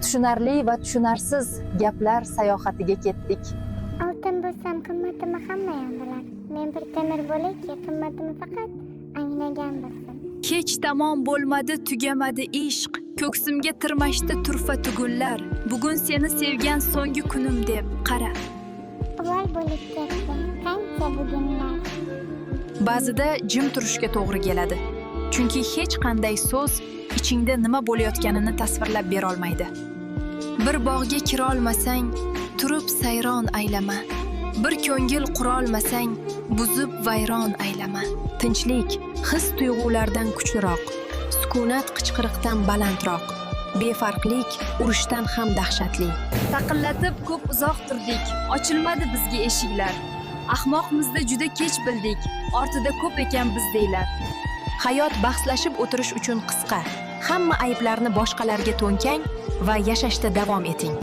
tushunarli va tushunarsiz gaplar sayohatiga ketdik. Oltin bo'lsam qimmatini hamma ham bilar. Men bir temir bo'lakki, qimmatini faqat anglagan bilsin. Kech tamom bo'lmadi, tugamadi ishq. Ko'ksimga tirmashdi turfa tugunlar. Bugun seni sevgan so'nggi kunim deb qara. Voy bo'lib ketdi, qancha bugunlar. Ba'zida jim turishga to'g'ri keladi. Chunki hech qanday so'z ichingda nima bo'layotganini tasvirlab bera olmaydi. Bir bog'ga kira olmasang, turib sayron aylama. Bir ko'ngil qura olmasang, buzib vayron aylama. Tinchlik his tuyg'ulardan kuchliroq, sukunat qichqiriqdan balandroq, befarqlik urushdan ham dahshatli. Taqillatib ko'p uzoq turdik, ochilmadi bizga eshiklar. Ahmoqmizda juda kech bildik, ortida ko'p ekan bizdeylar. Hayot bahslashib o'tirish uchun qisqa. Hamma ayblarni boshqalarga to'nkang va yashashda davom eting.